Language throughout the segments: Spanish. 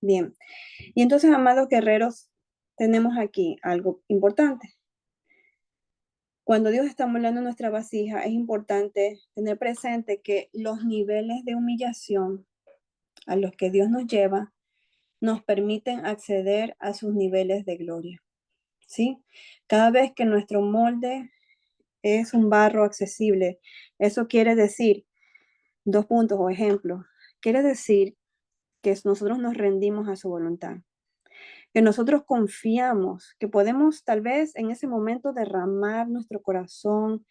Bien. Y entonces, amados guerreros, tenemos aquí algo importante. Cuando Dios está moldeando nuestra vasija, es importante tener presente que los niveles de humillación a los que Dios nos lleva nos permiten acceder a sus niveles de gloria. ¿Sí? Cada vez que nuestro molde es un barro accesible, eso quiere decir, dos puntos o ejemplos, quiere decir que nosotros nos rendimos a su voluntad, que nosotros confiamos, que podemos tal vez en ese momento derramar nuestro corazón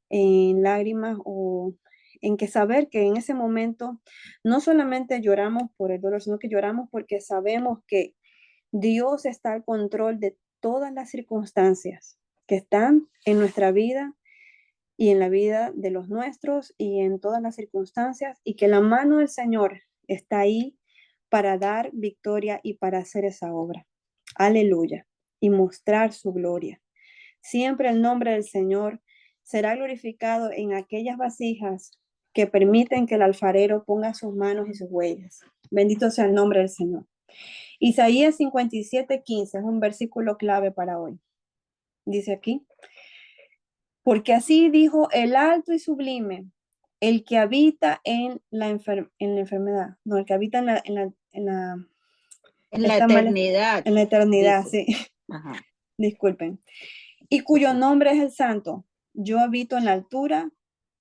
en lágrimas o en que saber que en ese momento no solamente lloramos por el dolor, sino que lloramos porque sabemos que Dios está al control de todas las circunstancias que están en nuestra vida y en la vida de los nuestros y en todas las circunstancias y que la mano del Señor está ahí para dar victoria y para hacer esa obra. Aleluya. Y mostrar su gloria. Siempre el nombre del Señor será glorificado en aquellas vasijas que permiten que el alfarero ponga sus manos y sus huellas. Bendito sea el nombre del Señor. Isaías 57:15 es un versículo clave para hoy. Dice aquí, porque así dijo el alto y sublime, el que habita en la enfermedad, no, el que habita En la está mal, eternidad, en la eternidad, dice. sí, Ajá. disculpen, y cuyo nombre es el santo. Yo habito en la altura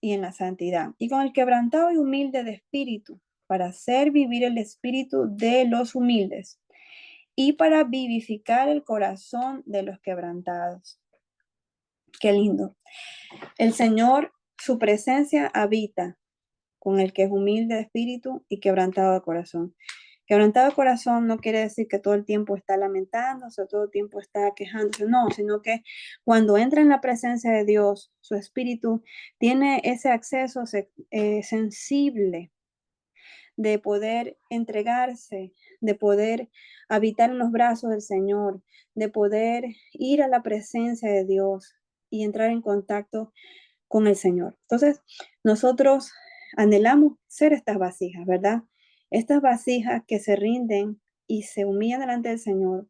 y en la santidad, y con el quebrantado y humilde de espíritu, para hacer vivir el espíritu de los humildes y para vivificar el corazón de los quebrantados. Qué lindo. El Señor, su presencia habita con el que es humilde de espíritu y quebrantado de corazón. Quebrantado de corazón no quiere decir que todo el tiempo está lamentándose o todo el tiempo está quejándose, no, sino que cuando entra en la presencia de Dios, su espíritu tiene ese acceso sensible de poder entregarse, de poder habitar en los brazos del Señor, de poder ir a la presencia de Dios y entrar en contacto con el Señor. Entonces, nosotros anhelamos ser estas vasijas, ¿verdad? Estas vasijas que se rinden y se humillan delante del Señor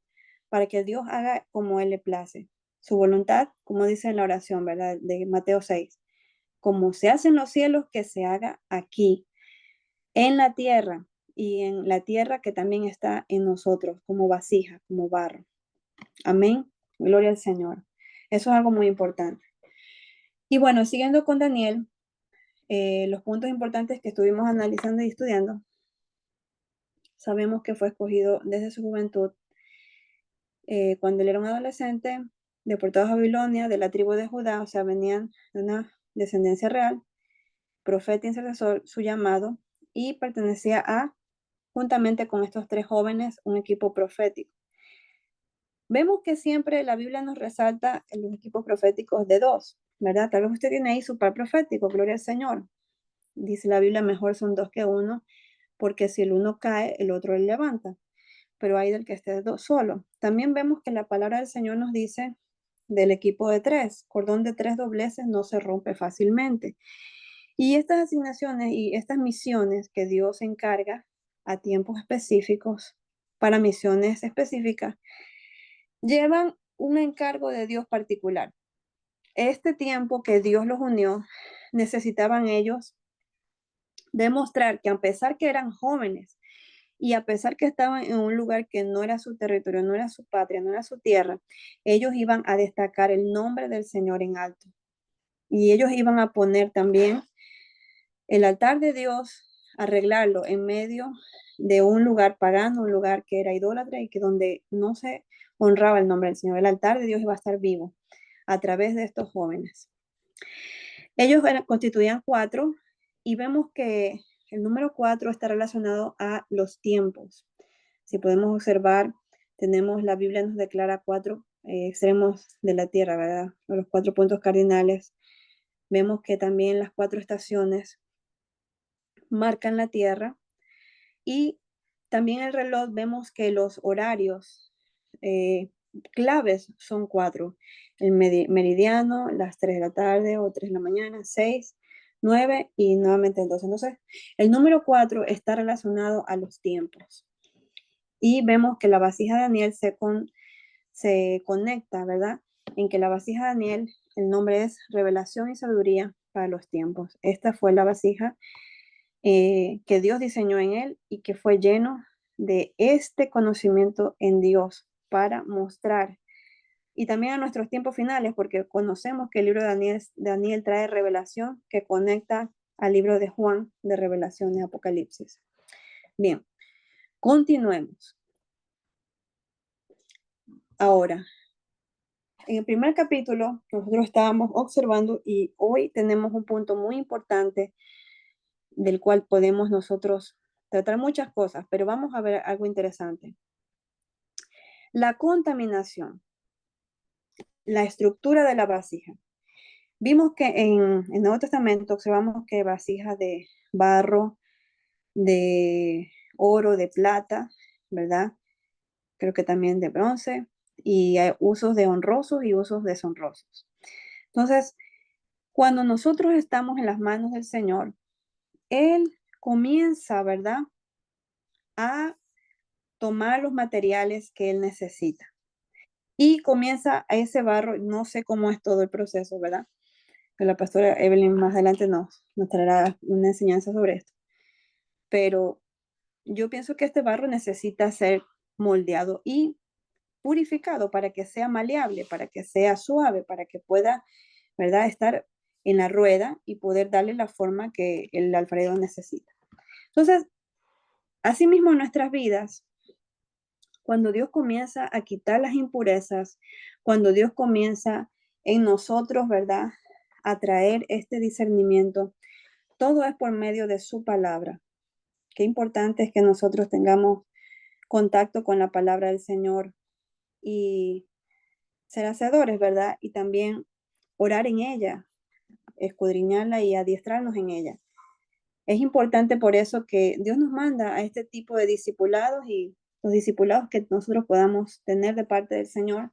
para que Dios haga como Él le place. Su voluntad, como dice en la oración, ¿verdad? De Mateo 6. Como se hace en los cielos, que se haga aquí, en la tierra, y en la tierra que también está en nosotros, como vasija, como barro. Amén. Gloria al Señor. Eso es algo muy importante. Y bueno, siguiendo con Daniel, los puntos importantes que estuvimos analizando y estudiando, sabemos que fue escogido desde su juventud, cuando él era un adolescente, deportado a Babilonia, de la tribu de Judá, o sea, venían de una descendencia real, profeta intercesor, su llamado, y pertenecía juntamente con estos tres jóvenes, un equipo profético. Vemos que siempre la Biblia nos resalta en los equipos proféticos de dos, ¿verdad? Tal vez usted tiene ahí su par profético, gloria al Señor. Dice la Biblia, mejor son dos que uno, porque si el uno cae, el otro le levanta, pero hay del que esté solo. También vemos que la palabra del Señor nos dice del equipo de tres, cordón de tres dobleces no se rompe fácilmente. Y estas asignaciones y estas misiones que Dios encarga a tiempos específicos, para misiones específicas, llevan un encargo de Dios particular. Este tiempo que Dios los unió, necesitaban ellos demostrar que a pesar que eran jóvenes y a pesar que estaban en un lugar que no era su territorio, no era su patria, no era su tierra, ellos iban a destacar el nombre del Señor en alto. Y ellos iban a poner también el altar de Dios, arreglarlo en medio de un lugar pagano, un lugar que era idólatra y que donde no se honraba el nombre del Señor. El altar de Dios iba a estar vivo a través de estos jóvenes. Ellos constituían cuatro y vemos que el número cuatro está relacionado a los tiempos. Si podemos observar, tenemos la Biblia nos declara cuatro extremos de la tierra, ¿verdad? Los cuatro puntos cardinales. Vemos que también las cuatro estaciones marcan la tierra y también el reloj vemos que los horarios claves son cuatro. El meridiano, las 3 de la tarde o 3 de la mañana, 6, 9 y nuevamente el 12. Entonces, el número 4 está relacionado a los tiempos. Y vemos que la vasija de Daniel se conecta, ¿verdad? En que la vasija de Daniel, el nombre es revelación y sabiduría para los tiempos. Esta fue la vasija que Dios diseñó en él y que fue lleno de este conocimiento en Dios para mostrar. Y también a nuestros tiempos finales, porque conocemos que el libro de Daniel trae revelación que conecta al libro de Juan de revelación y Apocalipsis. Bien, continuemos. Ahora, en el primer capítulo, nosotros estábamos observando y hoy tenemos un punto muy importante del cual podemos nosotros tratar muchas cosas, pero vamos a ver algo interesante. La contaminación, la estructura de la vasija. Vimos que en el Nuevo Testamento observamos que vasijas de barro, de oro, de plata, ¿verdad? Creo que también de bronce, y hay usos de honrosos y usos deshonrosos. Entonces, cuando nosotros estamos en las manos del Señor, Él comienza, ¿verdad?, a tomar los materiales que Él necesita. Y comienza a ese barro, no sé cómo es todo el proceso, ¿verdad? Pero la pastora Evelyn más adelante nos traerá una enseñanza sobre esto. Pero yo pienso que este barro necesita ser moldeado y purificado para que sea maleable, para que sea suave, para que pueda, ¿verdad?, estar en la rueda y poder darle la forma que el alfarero necesita. Entonces, asimismo en nuestras vidas, cuando Dios comienza a quitar las impurezas, cuando Dios comienza en nosotros, ¿verdad?, a traer este discernimiento, todo es por medio de su palabra. Qué importante es que nosotros tengamos contacto con la palabra del Señor y ser hacedores, ¿verdad? Y también orar en ella, escudriñarla y adiestrarnos en ella. Es importante por eso que Dios nos manda a este tipo de discipulados, y los discipulados que nosotros podamos tener de parte del Señor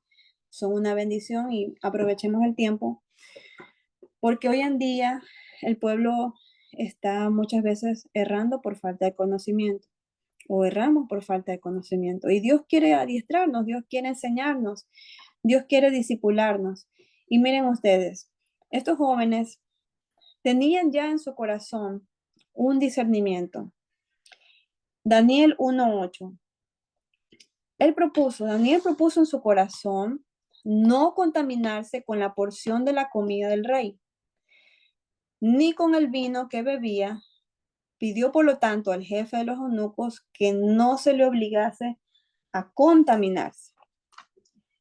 son una bendición, y aprovechemos el tiempo, porque hoy en día el pueblo está muchas veces errando por falta de conocimiento, o erramos por falta de conocimiento. Y Dios quiere adiestrarnos, Dios quiere enseñarnos, Dios quiere discipularnos. Y miren ustedes, estos jóvenes tenían ya en su corazón un discernimiento. Daniel 1:8. Daniel propuso en su corazón no contaminarse con la porción de la comida del rey, ni con el vino que bebía. Pidió, por lo tanto, al jefe de los eunucos que no se le obligase a contaminarse.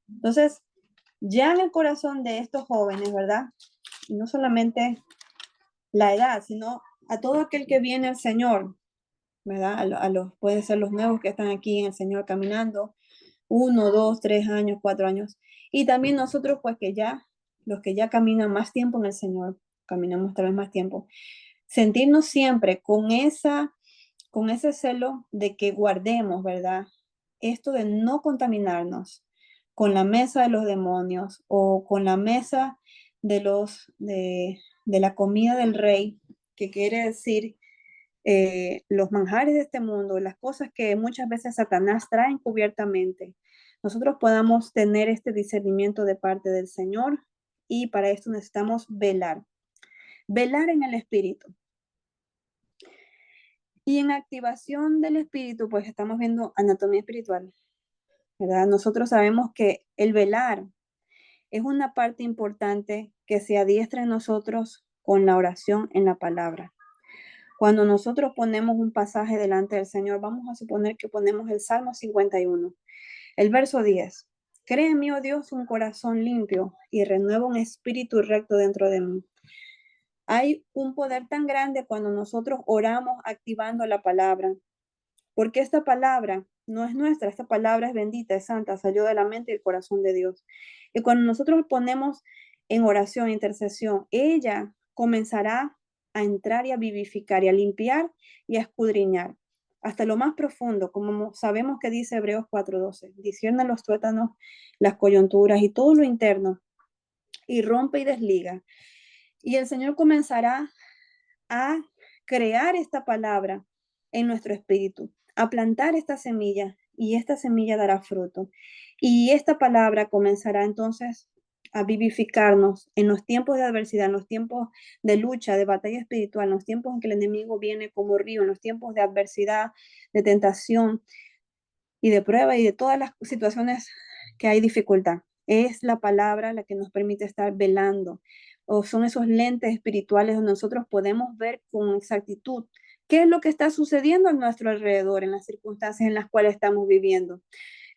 Entonces, ya en el corazón de estos jóvenes, ¿verdad? Y no solamente la edad, sino a todo aquel que viene al Señor, ¿verdad? Puede ser los nuevos que están aquí en el Señor caminando, 1, 2, 3 años, 4 años. Y también nosotros, pues que ya, los que ya caminan más tiempo en el Señor, caminamos tal vez más tiempo, sentirnos siempre con ese celo de que guardemos, ¿verdad? Esto de no contaminarnos con la mesa de los demonios o con la mesa de la comida del rey, que quiere decir los manjares de este mundo, las cosas que muchas veces Satanás trae encubiertamente. Nosotros podamos tener este discernimiento de parte del Señor, y para esto necesitamos velar en el espíritu. Y en activación del espíritu, pues estamos viendo anatomía espiritual, ¿verdad? Nosotros sabemos que el velar es una parte importante que se adiestra en nosotros con la oración en la palabra. Cuando nosotros ponemos un pasaje delante del Señor, vamos a suponer que ponemos el Salmo 51, el verso 10. Crea en mí, oh Dios, un corazón limpio y renueva un espíritu recto dentro de mí. Hay un poder tan grande cuando nosotros oramos activando la palabra, porque esta palabra no es nuestra, esta palabra es bendita, es santa, salió de la mente y el corazón de Dios. Y cuando nosotros ponemos en oración, intercesión, ella comenzará a entrar y a vivificar y a limpiar y a escudriñar hasta lo más profundo, como sabemos que dice Hebreos 4:12, discierne los tuétanos, las coyunturas y todo lo interno, y rompe y desliga. Y el Señor comenzará a crear esta palabra en nuestro espíritu, a plantar esta semilla y esta semilla dará fruto. Y esta palabra comenzará entonces a vivificarnos en los tiempos de adversidad, en los tiempos de lucha, de batalla espiritual, en los tiempos en que el enemigo viene como río, en los tiempos de adversidad, de tentación y de prueba y de todas las situaciones que hay dificultad. Es la palabra la que nos permite estar velando, o son esos lentes espirituales donde nosotros podemos ver con exactitud qué es lo que está sucediendo a nuestro alrededor, en las circunstancias en las cuales estamos viviendo.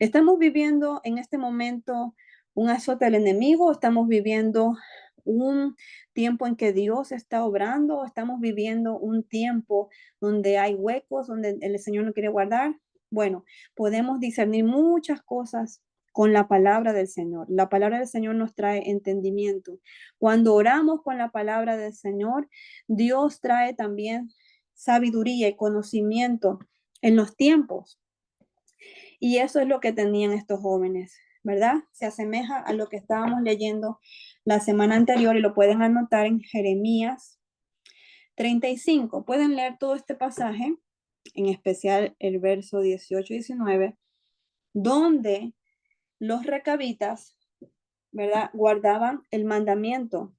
¿Estamos viviendo en este momento un azote del enemigo? ¿Estamos viviendo un tiempo en que Dios está obrando? ¿O estamos viviendo un tiempo donde hay huecos, donde el Señor no quiere guardar? Bueno, podemos discernir muchas cosas con la palabra del Señor. La palabra del Señor nos trae entendimiento. Cuando oramos con la palabra del Señor, Dios trae también sabiduría y conocimiento en los tiempos. Y eso es lo que tenían estos jóvenes, ¿verdad? Se asemeja a lo que estábamos leyendo la semana anterior y lo pueden anotar en Jeremías 35. Pueden leer todo este pasaje, en especial el verso 18 y 19, donde los recabitas, ¿verdad? Guardaban el mandamiento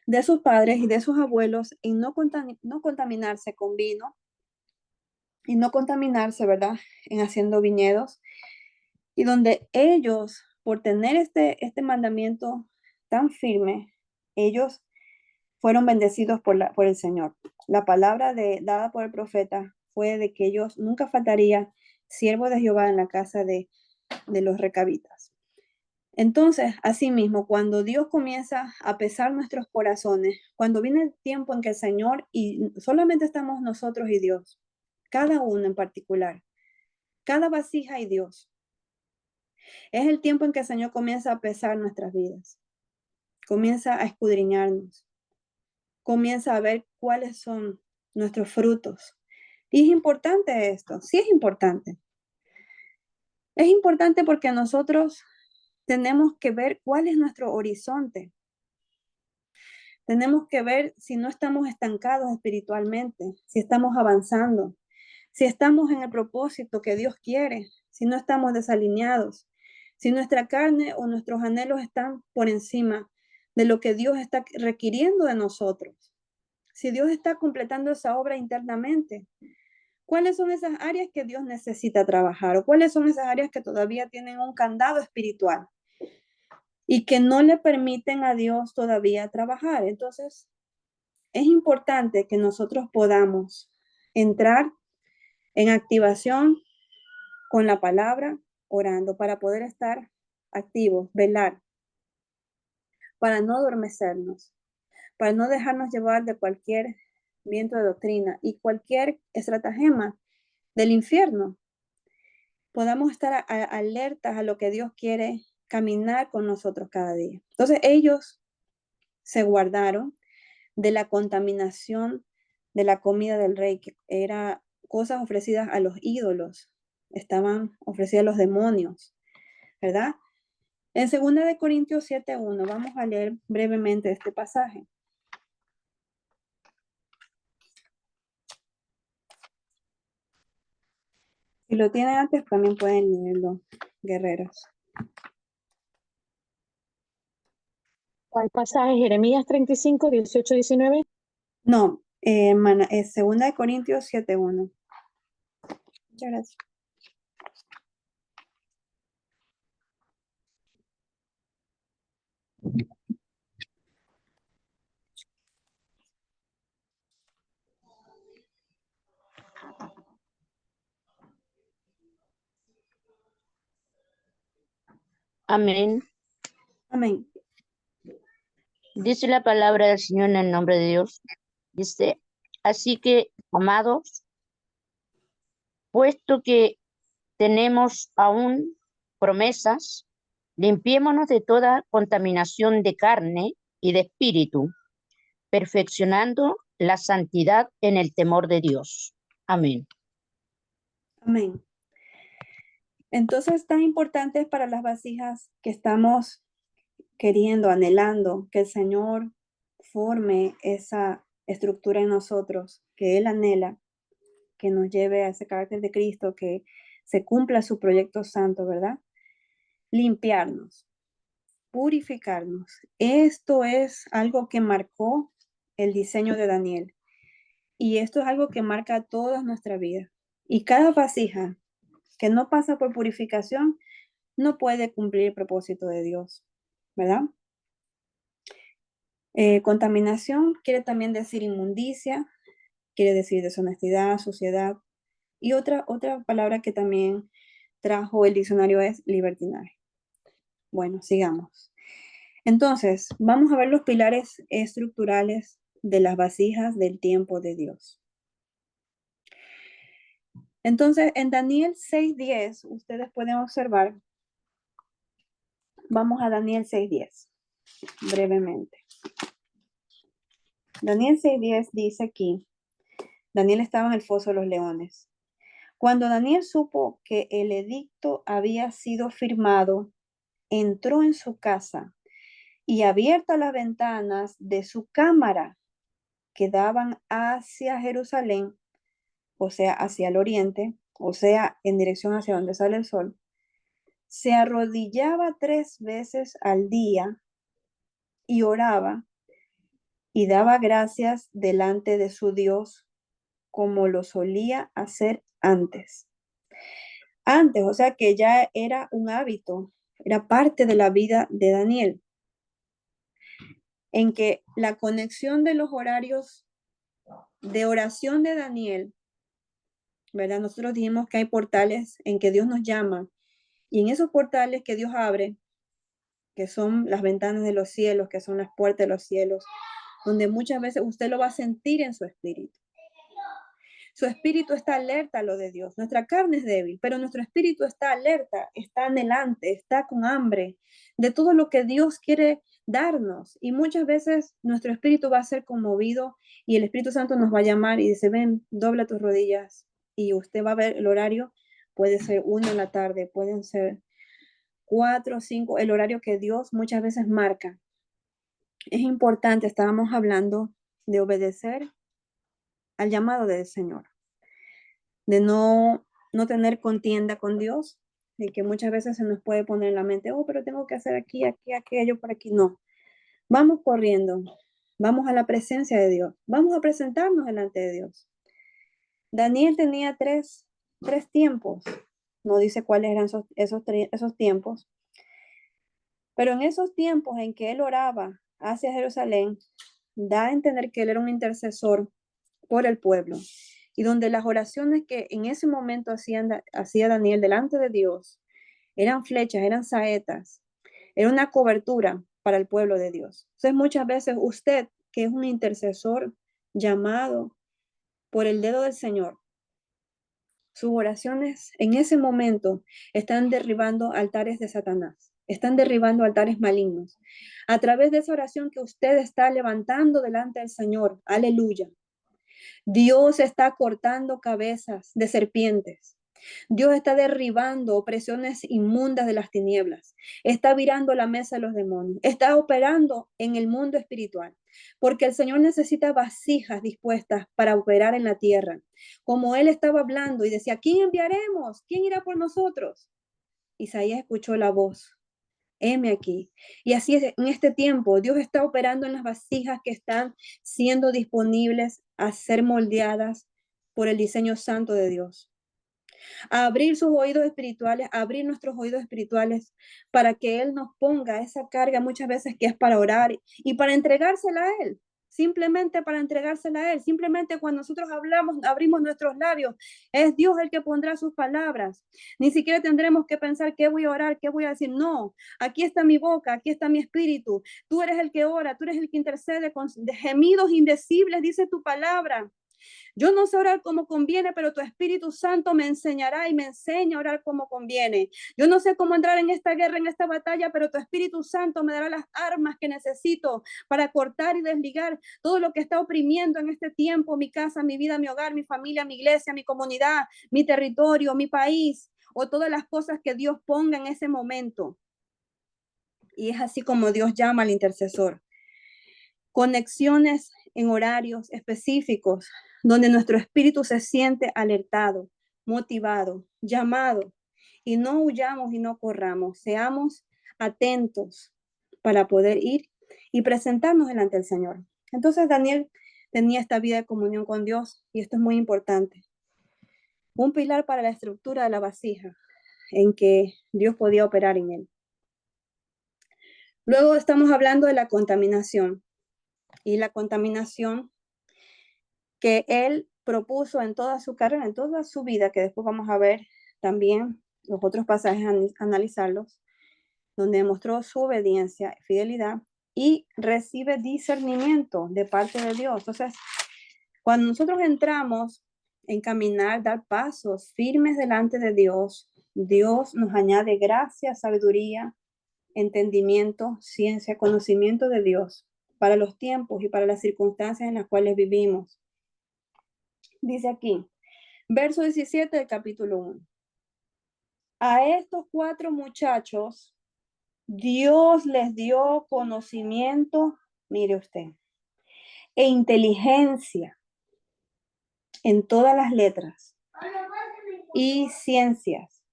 de sus padres y de sus abuelos en no contaminarse con vino y no contaminarse, ¿verdad? En haciendo viñedos. Y donde ellos, por tener este mandamiento tan firme, ellos fueron bendecidos por el Señor. La palabra dada por el profeta fue de que ellos nunca faltaría siervo de Jehová en la casa de los recabitas. Entonces, asimismo, cuando Dios comienza a pesar nuestros corazones, cuando viene el tiempo en que el Señor, y solamente estamos nosotros y Dios, cada uno en particular, cada vasija y Dios, es el tiempo en que el Señor comienza a pesar nuestras vidas, comienza a escudriñarnos, comienza a ver cuáles son nuestros frutos. Y es importante esto, sí es importante. Es importante porque nosotros tenemos que ver cuál es nuestro horizonte. Tenemos que ver si no estamos estancados espiritualmente, si estamos avanzando, si estamos en el propósito que Dios quiere, si no estamos desalineados, si nuestra carne o nuestros anhelos están por encima de lo que Dios está requiriendo de nosotros. Si Dios está completando esa obra internamente, ¿cuáles son esas áreas que Dios necesita trabajar? ¿O cuáles son esas áreas que todavía tienen un candado espiritual y que no le permiten a Dios todavía trabajar? Entonces, es importante que nosotros podamos entrar en activación con la palabra, orando, para poder estar activos, velar, para no adormecernos, para no dejarnos llevar de cualquier viento de doctrina y cualquier estratagema del infierno. Podamos estar alertas a lo que Dios quiere caminar con nosotros cada día. Entonces ellos se guardaron de la contaminación de la comida del rey, que era cosas ofrecidas a los ídolos, estaban ofrecidas a los demonios, ¿verdad? En 2 Corintios 7:1 vamos a leer brevemente este pasaje. Si lo tienen antes, también pueden leerlo, guerreros. ¿Cuál pasaje? Jeremías 35, 18, 19. No, hermana, es 2 Corintios 7:1. Muchas gracias. Amén. Amén. Dice la palabra del Señor en el nombre de Dios. Dice, así que, amados, puesto que tenemos aún promesas, limpiémonos de toda contaminación de carne y de espíritu, perfeccionando la santidad en el temor de Dios. Amén. Amén. Entonces, tan importante es para las vasijas que estamos queriendo, anhelando que el Señor forme esa estructura en nosotros, que Él anhela, que nos lleve a ese carácter de Cristo, que se cumpla su proyecto santo, ¿verdad? Limpiarnos, purificarnos. Esto es algo que marcó el diseño de Daniel. Y esto es algo que marca toda nuestra vida. Y cada vasija que no pasa por purificación no puede cumplir el propósito de Dios, ¿verdad? Contaminación quiere también decir inmundicia, quiere decir deshonestidad, suciedad. Y otra palabra que también trajo el diccionario es libertinaje. Bueno, sigamos. Entonces, vamos a ver los pilares estructurales de las vasijas del tiempo de Dios. Entonces, en Daniel 6:10, ustedes pueden observar, vamos a Daniel 6:10, brevemente. Daniel 6:10 dice aquí, Daniel estaba en el foso de los leones. Cuando Daniel supo que el edicto había sido firmado, entró en su casa y abiertas las ventanas de su cámara que daban hacia Jerusalén, o sea, hacia el oriente, o sea, en dirección hacia donde sale el sol, se arrodillaba 3 veces al día y oraba y daba gracias delante de su Dios como lo solía hacer antes. Antes, o sea que ya era un hábito, era parte de la vida de Daniel, en que la conexión de los horarios de oración de Daniel, ¿verdad? Nosotros dijimos que hay portales en que Dios nos llama y en esos portales que Dios abre, que son las ventanas de los cielos, que son las puertas de los cielos, donde muchas veces usted lo va a sentir en su espíritu. Su espíritu está alerta a lo de Dios. Nuestra carne es débil, pero nuestro espíritu está alerta, está anhelante, está con hambre de todo lo que Dios quiere darnos. Y muchas veces nuestro espíritu va a ser conmovido y el Espíritu Santo nos va a llamar y dice, ven, dobla tus rodillas. Y usted va a ver el horario, puede ser 1 de la tarde, pueden ser 4 o 5, el horario que Dios muchas veces marca. Es importante, estábamos hablando de obedecer al llamado del Señor, de no tener contienda con Dios, de que muchas veces se nos puede poner en la mente, oh, pero tengo que hacer aquí, aquello, por aquí. No, vamos corriendo, vamos a la presencia de Dios, vamos a presentarnos delante de Dios. Daniel tenía tres tiempos, no dice cuáles eran esos tiempos, pero en esos tiempos en que él oraba hacia Jerusalén, da a entender que él era un intercesor por el pueblo y donde las oraciones que en ese momento hacía Daniel delante de Dios eran flechas, eran saetas, era una cobertura para el pueblo de Dios. Entonces muchas veces usted, que es un intercesor llamado por el dedo del Señor, sus oraciones en ese momento están derribando altares de Satanás, están derribando altares malignos. A través de esa oración que usted está levantando delante del Señor, aleluya, Dios está cortando cabezas de serpientes. Dios está derribando opresiones inmundas de las tinieblas. Está virando la mesa de los demonios. Está operando en el mundo espiritual. Porque el Señor necesita vasijas dispuestas para operar en la tierra. Como Él estaba hablando y decía, ¿quién enviaremos? ¿Quién irá por nosotros? Isaías escuchó la voz. Heme aquí. Y así es, en este tiempo, Dios está operando en las vasijas que están siendo disponibles a ser moldeadas por el diseño santo de Dios. A abrir sus oídos espirituales, a abrir nuestros oídos espirituales para que Él nos ponga esa carga muchas veces que es para orar y para entregársela a Él. Simplemente para entregársela a Él, simplemente cuando nosotros hablamos, abrimos nuestros labios, es Dios el que pondrá sus palabras. Ni siquiera tendremos que pensar qué voy a orar, qué voy a decir. No, aquí está mi boca, aquí está mi espíritu. Tú eres el que ora, tú eres el que intercede con gemidos indecibles, dice tu palabra. Yo no sé orar como conviene, pero tu Espíritu Santo me enseñará y me enseña a orar como conviene. Yo no sé cómo entrar en esta guerra, en esta batalla, pero tu Espíritu Santo me dará las armas que necesito para cortar y desligar todo lo que está oprimiendo en este tiempo, mi casa, mi vida, mi hogar, mi familia, mi iglesia, mi comunidad, mi territorio, mi país, o todas las cosas que Dios ponga en ese momento. Y es así como Dios llama al intercesor. Conexiones en horarios específicos donde nuestro espíritu se siente alertado, motivado, llamado, y no huyamos y no corramos, seamos atentos para poder ir y presentarnos delante del Señor. Entonces Daniel tenía esta vida de comunión con Dios y esto es muy importante. Un pilar para la estructura de la vasija en que Dios podía operar en él. Luego estamos hablando de la contaminación y la contaminación que él propuso en toda su carrera, en toda su vida, que después vamos a ver también los otros pasajes, analizarlos, donde demostró su obediencia, fidelidad y recibe discernimiento de parte de Dios. Entonces, cuando nosotros entramos en caminar, dar pasos firmes delante de Dios, Dios nos añade gracia, sabiduría, entendimiento, ciencia, conocimiento de Dios para los tiempos y para las circunstancias en las cuales vivimos. Dice aquí, verso 17 del capítulo 1. A estos 4 muchachos, Dios les dio conocimiento, mire usted, e inteligencia en todas las letras y ciencias.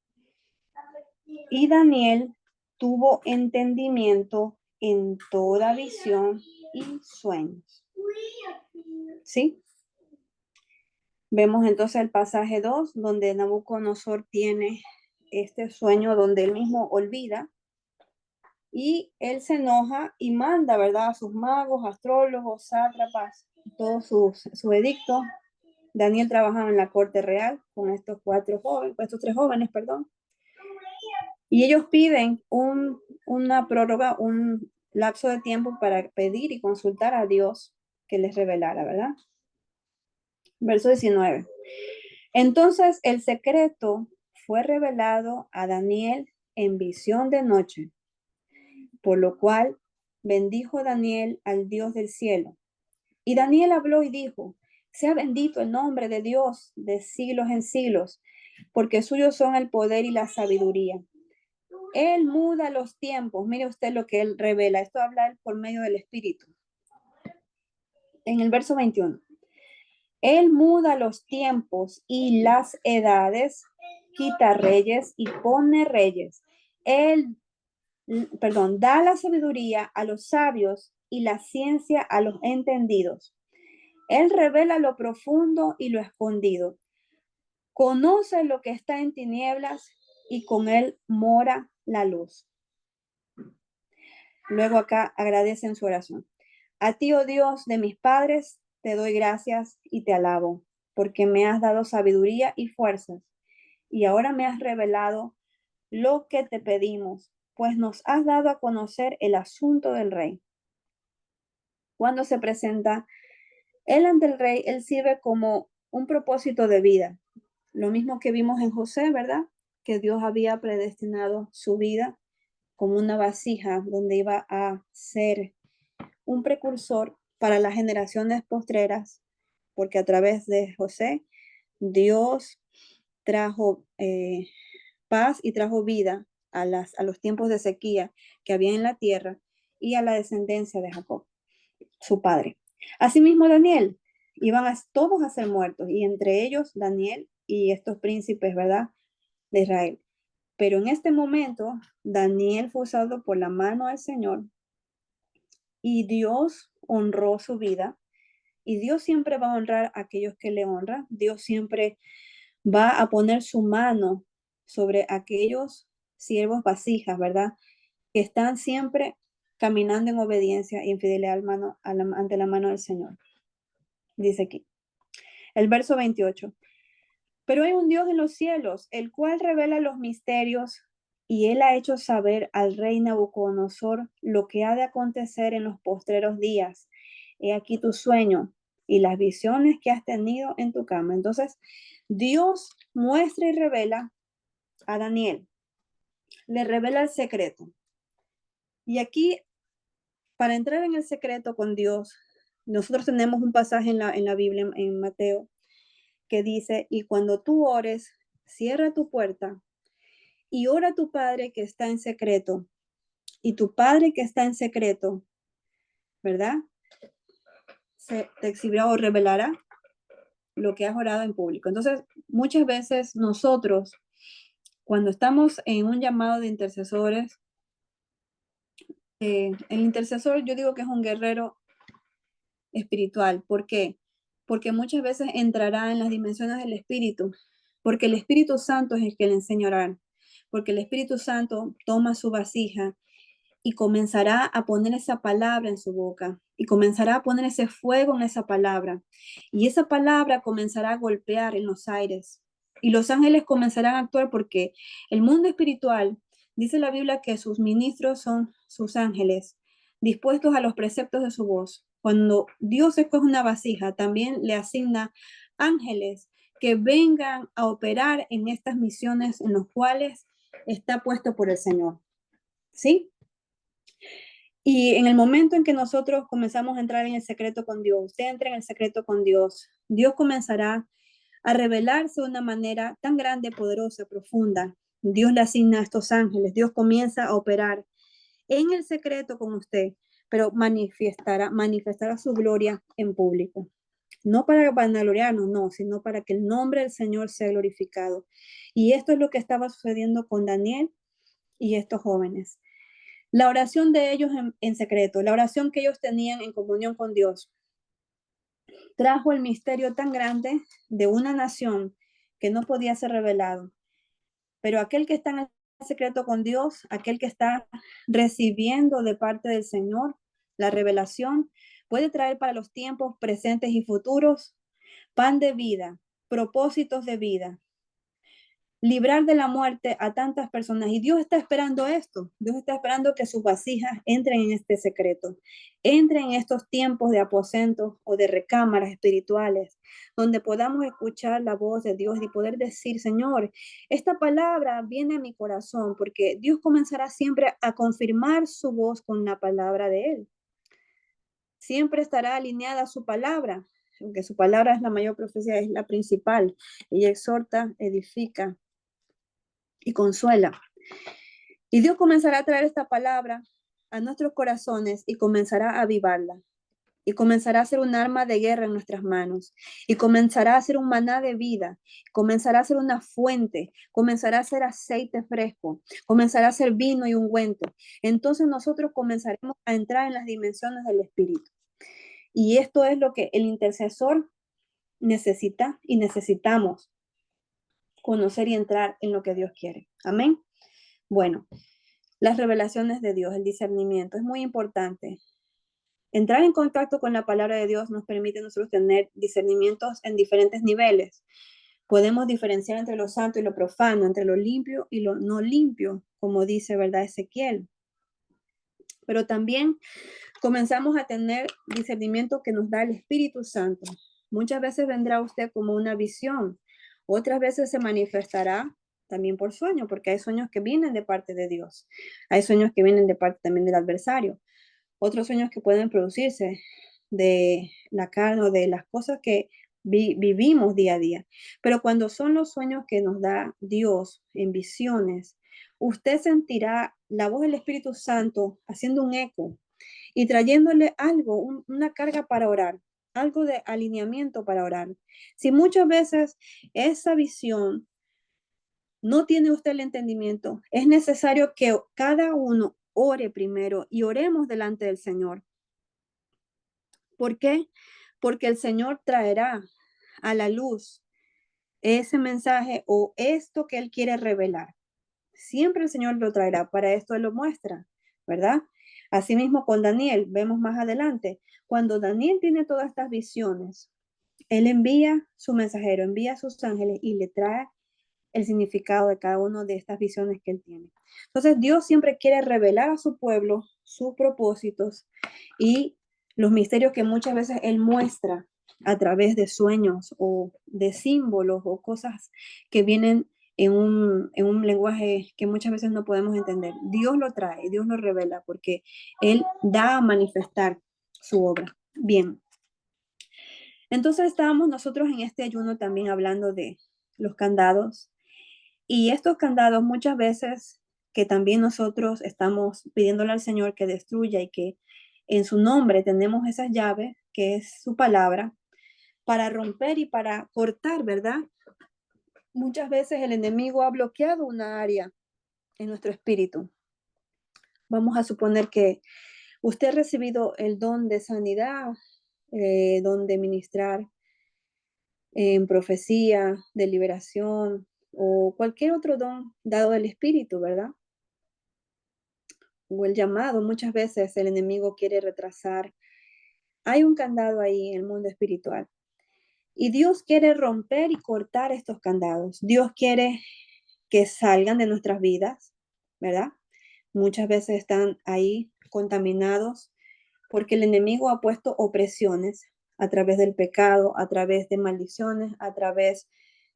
Y Daniel tuvo entendimiento en toda visión y sueños. ¿Sí? Vemos entonces el pasaje 2, donde Nabucodonosor tiene este sueño donde él mismo olvida y él se enoja y manda, ¿verdad?, a sus magos, astrólogos, sátrapas, todo su edicto. Daniel trabajaba en la corte real con estos 3 jóvenes, perdón. Y ellos piden una prórroga, un lapso de tiempo para pedir y consultar a Dios que les revelara, ¿verdad? Verso 19. Entonces el secreto fue revelado a Daniel en visión de noche, por lo cual bendijo Daniel al Dios del cielo. Y Daniel habló y dijo, sea bendito el nombre de Dios de siglos en siglos, porque suyos son el poder y la sabiduría. Él muda los tiempos. Mire usted lo que él revela. Esto habla por medio del Espíritu. En el verso 21. Él muda los tiempos y las edades, quita reyes y pone reyes. Él, da la sabiduría a los sabios y la ciencia a los entendidos. Él revela lo profundo y lo escondido. Conoce lo que está en tinieblas y con él mora la luz. Luego acá agradece en su oración. A ti, oh Dios de mis padres, te doy gracias y te alabo, porque me has dado sabiduría y fuerzas, y ahora me has revelado lo que te pedimos, pues nos has dado a conocer el asunto del rey. Cuando se presenta él ante el rey, él sirve como un propósito de vida. Lo mismo que vimos en José, ¿verdad? Que Dios había predestinado su vida como una vasija donde iba a ser un precursor para las generaciones postreras, porque a través de José, Dios trajo paz y trajo vida a los tiempos de sequía que había en la tierra y a la descendencia de Jacob, su padre. Asimismo, Daniel, iban todos a ser muertos, y entre ellos Daniel y estos príncipes, ¿verdad?, de Israel. Pero en este momento, Daniel fue usado por la mano del Señor y Dios honró su vida. Y Dios siempre va a honrar a aquellos que le honran. Dios siempre va a poner su mano sobre aquellos siervos vasijas, ¿verdad?, que están siempre caminando en obediencia y en fidelidad ante la mano del Señor. Dice aquí, el verso 28. Pero hay un Dios en los cielos, el cual revela los misterios, y él ha hecho saber al rey Nabucodonosor lo que ha de acontecer en los postreros días. He aquí tu sueño y las visiones que has tenido en tu cama. Entonces, Dios muestra y revela a Daniel. Le revela el secreto. Y aquí, para entrar en el secreto con Dios, nosotros tenemos un pasaje en la Biblia, en Mateo, que dice, y cuando tú ores, cierra tu puerta y ora a tu Padre que está en secreto. Y tu Padre que está en secreto, ¿verdad?, te exhibirá o revelará lo que has orado en público. Entonces, muchas veces nosotros, cuando estamos en un llamado de intercesores, el intercesor yo digo que es un guerrero espiritual. ¿Por qué? Porque muchas veces entrará en las dimensiones del Espíritu, porque el Espíritu Santo es el que le enseña a orar, porque el Espíritu Santo toma su vasija y comenzará a poner esa palabra en su boca y comenzará a poner ese fuego en esa palabra. Y esa palabra comenzará a golpear en los aires y los ángeles comenzarán a actuar porque el mundo espiritual, dice la Biblia que sus ministros son sus ángeles, dispuestos a los preceptos de su voz. Cuando Dios escoge una vasija, también le asigna ángeles que vengan a operar en estas misiones en las cuales está puesto por el Señor. ¿Sí? Y en el momento en que nosotros comenzamos a entrar en el secreto con Dios, usted entra en el secreto con Dios, Dios comenzará a revelarse de una manera tan grande, poderosa, profunda. Dios le asigna a estos ángeles, Dios comienza a operar en el secreto con usted, pero manifestará su gloria en público. No para vanagloriarnos, no, sino para que el nombre del Señor sea glorificado. Y esto es lo que estaba sucediendo con Daniel y estos jóvenes. La oración de ellos en secreto, la oración que ellos tenían en comunión con Dios, trajo el misterio tan grande de una nación que no podía ser revelado. Pero aquel que está en el secreto con Dios, aquel que está recibiendo de parte del Señor la revelación, puede traer para los tiempos presentes y futuros pan de vida, propósitos de vida, librar de la muerte a tantas personas. Y Dios está esperando esto. Dios está esperando que sus vasijas entren en este secreto, entren en estos tiempos de aposentos o de recámaras espirituales, donde podamos escuchar la voz de Dios y poder decir, Señor, esta palabra viene a mi corazón, porque Dios comenzará siempre a confirmar su voz con la palabra de Él. Siempre estará alineada a su palabra, aunque su palabra es la mayor profecía, es la principal. Ella exhorta, edifica y consuela. Y Dios comenzará a traer esta palabra a nuestros corazones y comenzará a avivarla. Y comenzará a ser un arma de guerra en nuestras manos. Y comenzará a ser un maná de vida. Comenzará a ser una fuente. Comenzará a ser aceite fresco. Comenzará a ser vino y ungüento. Entonces nosotros comenzaremos a entrar en las dimensiones del Espíritu. Y esto es lo que el intercesor necesita y necesitamos conocer y entrar en lo que Dios quiere. Amén. Bueno, las revelaciones de Dios, el discernimiento, es muy importante. Entrar en contacto con la palabra de Dios nos permite a nosotros tener discernimientos en diferentes niveles. Podemos diferenciar entre lo santo y lo profano, entre lo limpio y lo no limpio, como dice, ¿verdad? Ezequiel. Pero también comenzamos a tener discernimiento que nos da el Espíritu Santo. Muchas veces vendrá usted como una visión, otras veces se manifestará también por sueño, porque hay sueños que vienen de parte de Dios, hay sueños que vienen de parte también del adversario, otros sueños que pueden producirse de la carne o de las cosas que vivimos día a día. Pero cuando son los sueños que nos da Dios en visiones, usted sentirá la voz del Espíritu Santo haciendo un eco y trayéndole algo, una carga para orar, algo de alineamiento para orar. Si muchas veces esa visión no tiene usted el entendimiento, es necesario que cada uno ore primero y oremos delante del Señor. ¿Por qué? Porque el Señor traerá a la luz ese mensaje o esto que Él quiere revelar. Siempre el Señor lo traerá, para esto Él lo muestra, ¿verdad? Asimismo con Daniel, vemos más adelante, cuando Daniel tiene todas estas visiones, Él envía su mensajero, envía a sus ángeles y le trae el significado de cada una de estas visiones que Él tiene. Entonces Dios siempre quiere revelar a su pueblo sus propósitos y los misterios que muchas veces Él muestra a través de sueños o de símbolos o cosas que vienen en un lenguaje que muchas veces no podemos entender. Dios lo trae, Dios lo revela porque Él da a manifestar su obra. Bien. Entonces estábamos nosotros en este ayuno también hablando de los candados. Y estos candados muchas veces que también nosotros estamos pidiéndole al Señor que destruya y que en su nombre tenemos esas llaves, que es su palabra, para romper y para cortar, ¿verdad? Muchas veces el enemigo ha bloqueado una área en nuestro espíritu. Vamos a suponer que usted ha recibido el don de sanidad, don de ministrar en profecía, de liberación o cualquier otro don dado del espíritu, ¿verdad? O el llamado. Muchas veces el enemigo quiere retrasar. Hay un candado ahí en el mundo espiritual. Y Dios quiere romper y cortar estos candados. Dios quiere que salgan de nuestras vidas, ¿verdad? Muchas veces están ahí contaminados porque el enemigo ha puesto opresiones a través del pecado, a través de maldiciones, a través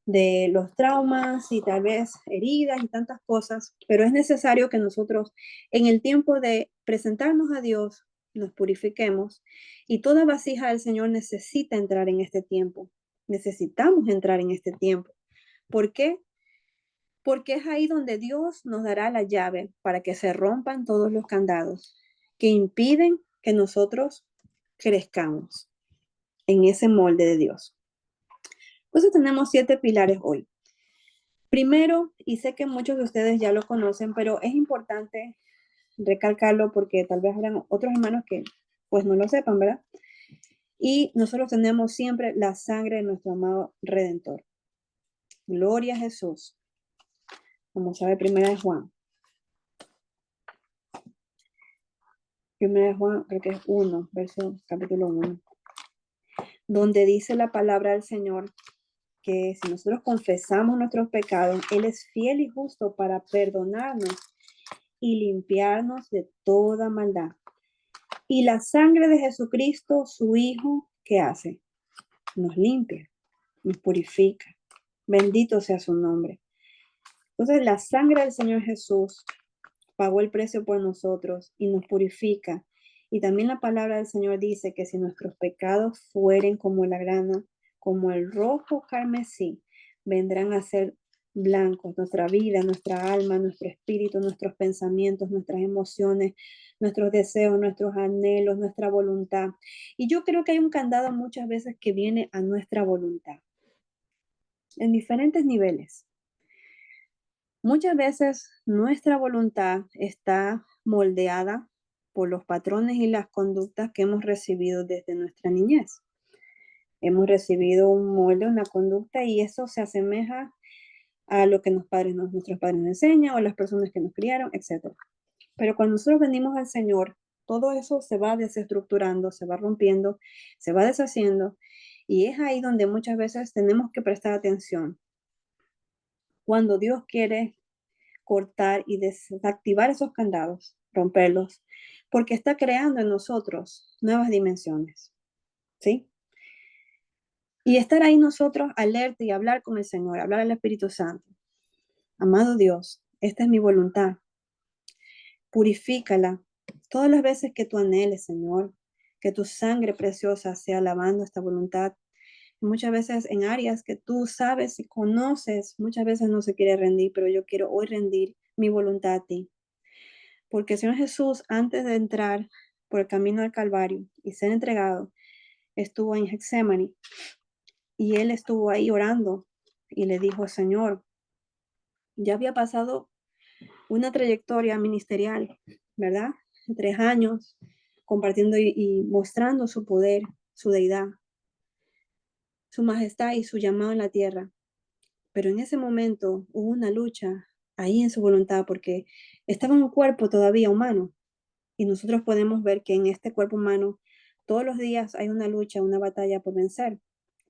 de los traumas y tal vez heridas y tantas cosas, pero es necesario que nosotros en el tiempo de presentarnos a Dios nos purifiquemos y toda vasija del Señor necesita entrar en este tiempo. Necesitamos entrar en este tiempo. ¿Por qué? Porque es ahí donde Dios nos dará la llave para que se rompan todos los candados que impiden que nosotros crezcamos en ese molde de Dios. Entonces tenemos 7 pilares hoy. Primero, y sé que muchos de ustedes ya lo conocen, pero es importante recalcarlo porque tal vez habrán otros hermanos que pues no lo sepan, ¿verdad? Y nosotros tenemos siempre la sangre de nuestro amado Redentor. Gloria a Jesús. Vamos a ver primera de Juan. Primera de Juan, creo que es 1, capítulo 1, donde dice la palabra del Señor que si nosotros confesamos nuestros pecados, Él es fiel y justo para perdonarnos y limpiarnos de toda maldad. Y la sangre de Jesucristo, su Hijo, ¿qué hace? Nos limpia, nos purifica. Bendito sea su nombre. Entonces, la sangre del Señor Jesús pagó el precio por nosotros y nos purifica. Y también la palabra del Señor dice que si nuestros pecados fueren como la grana, como el rojo carmesí, vendrán a ser blancos. Nuestra vida, nuestra alma, nuestro espíritu, nuestros pensamientos, nuestras emociones, nuestros deseos, nuestros anhelos, nuestra voluntad. Y yo creo que hay un candado muchas veces que viene a nuestra voluntad, en diferentes niveles. Muchas veces nuestra voluntad está moldeada por los patrones y las conductas que hemos recibido desde nuestra niñez. Hemos recibido un molde, una conducta y eso se asemeja a lo que nuestros padres nos enseñan o las personas que nos criaron, etc. Pero cuando nosotros venimos al Señor, todo eso se va desestructurando, se va rompiendo, se va deshaciendo y es ahí donde muchas veces tenemos que prestar atención. Cuando Dios quiere cortar y desactivar esos candados, romperlos, porque está creando en nosotros nuevas dimensiones, ¿sí? Y estar ahí nosotros alerta y hablar con el Señor, hablar al Espíritu Santo. Amado Dios, esta es mi voluntad. Purifícala todas las veces que tú anheles, Señor, que tu sangre preciosa sea lavando esta voluntad. Muchas veces en áreas que tú sabes y conoces, muchas veces no se quiere rendir, pero yo quiero hoy rendir mi voluntad a ti. Porque el Señor Jesús, antes de entrar por el camino del Calvario y ser entregado, estuvo en Getsemaní y él estuvo ahí orando y le dijo, Señor, ya había pasado una trayectoria ministerial, ¿verdad? 3 años compartiendo y mostrando su poder, su deidad, su majestad y su llamado en la tierra. Pero en ese momento hubo una lucha ahí en su voluntad porque estaba en un cuerpo todavía humano. Y nosotros podemos ver que en este cuerpo humano todos los días hay una lucha, una batalla por vencer,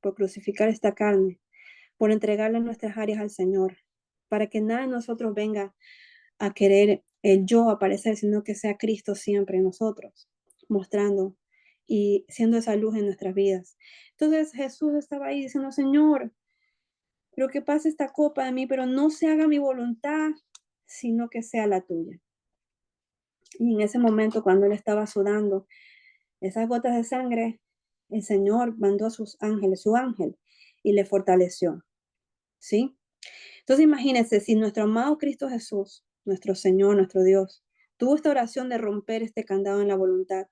por crucificar esta carne, por entregarle nuestras áreas al Señor, para que nada de nosotros venga a querer el yo aparecer, sino que sea Cristo siempre en nosotros, mostrando y siendo esa luz en nuestras vidas. Entonces Jesús estaba ahí diciendo, Señor, pero que pase esta copa de mí, pero no se haga mi voluntad, sino que sea la tuya. Y en ese momento, cuando él estaba sudando esas gotas de sangre, el Señor mandó a sus ángeles, su ángel, y le fortaleció. ¿Sí? Entonces imagínense, si nuestro amado Cristo Jesús, nuestro Señor, nuestro Dios, tuvo esta oración de romper este candado en la voluntad,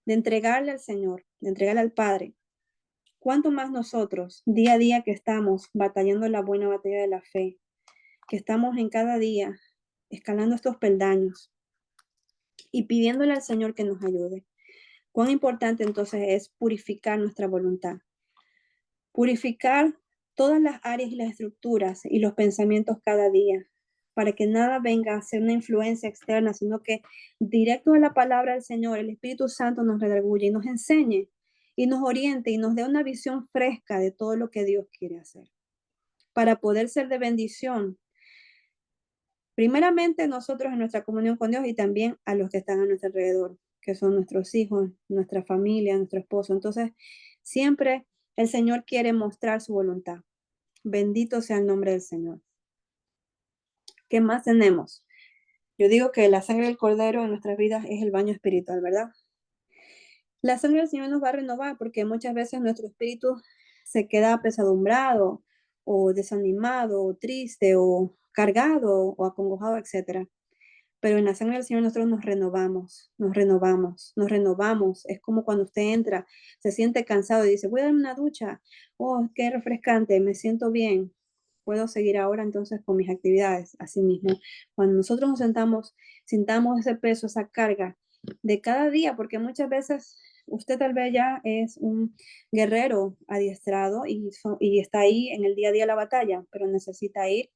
de entregarle al Señor, de entregarle al Padre, ¿Cuánto más nosotros, día a día que estamos batallando la buena batalla de la fe, que estamos en cada día escalando estos peldaños y pidiéndole al Señor que nos ayude? Cuán importante entonces es purificar nuestra voluntad, purificar todas las áreas y las estructuras y los pensamientos cada día, para que nada venga a ser una influencia externa, sino que directo a la palabra del Señor, el Espíritu Santo nos redarguye y nos enseñe y nos oriente y nos dé una visión fresca de todo lo que Dios quiere hacer, para poder ser de bendición, primeramente nosotros en nuestra comunión con Dios y también a los que están a nuestro alrededor, que son nuestros hijos, nuestra familia, nuestro esposo. Entonces, siempre el Señor quiere mostrar su voluntad. Bendito sea el nombre del Señor. ¿Qué más tenemos? Yo digo que la sangre del Cordero en nuestras vidas es el baño espiritual, ¿verdad? La sangre del Señor nos va a renovar porque muchas veces nuestro espíritu se queda apesadumbrado o desanimado o triste o cargado o acongojado, etcétera. Pero en la sangre del Señor nosotros nos renovamos, nos renovamos, nos renovamos. Es como cuando usted entra, se siente cansado y dice, voy a darme una ducha. Oh, qué refrescante, me siento bien. Puedo seguir ahora entonces con mis actividades. Así mismo, cuando nosotros nos sentamos, sintamos ese peso, esa carga de cada día, porque muchas veces usted tal vez ya es un guerrero adiestrado y está ahí en el día a día de la batalla, pero necesita ir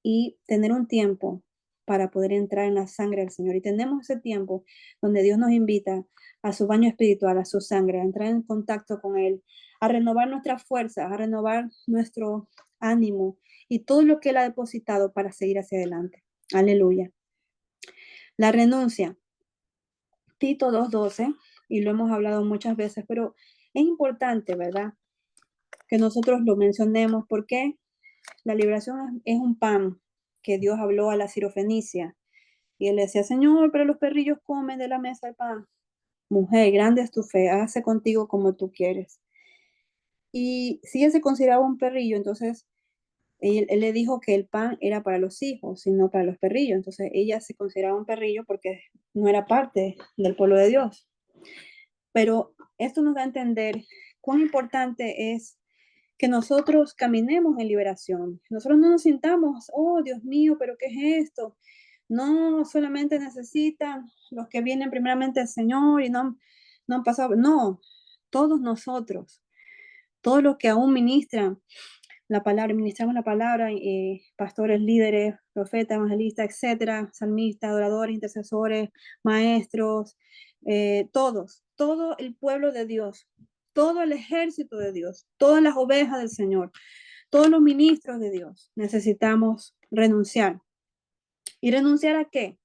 y tener un tiempo para poder entrar en la sangre del Señor. Y tenemos ese tiempo donde Dios nos invita a su baño espiritual, a su sangre, a entrar en contacto con Él, a renovar nuestras fuerzas, a renovar nuestro ánimo y todo lo que Él ha depositado para seguir hacia adelante. Aleluya. La renuncia. Tito 2:12, y lo hemos hablado muchas veces, pero es importante, ¿verdad? Que nosotros lo mencionemos porque la liberación es un pan que Dios habló a la Sirofenicia. Y él le decía, Señor, pero los perrillos comen de la mesa el pan. Mujer, grande es tu fe, hágase contigo como tú quieres. Y si él se consideraba un perrillo, entonces él le dijo que el pan era para los hijos y no para los perrillos. Entonces ella se consideraba un perrillo porque no era parte del pueblo de Dios. Pero esto nos da a entender cuán importante es que nosotros caminemos en liberación. Nosotros no nos sintamos, oh Dios mío, pero ¿qué es esto? No solamente necesitan los que vienen primeramente al Señor y no han pasado, no, todos nosotros, todos los que aún ministran la palabra, ministramos la palabra, pastores, líderes, profetas, evangelistas, etcétera, salmistas, adoradores, intercesores, maestros, todo el pueblo de Dios, todo el ejército de Dios, todas las ovejas del Señor, todos los ministros de Dios, necesitamos renunciar. ¿Y renunciar a qué?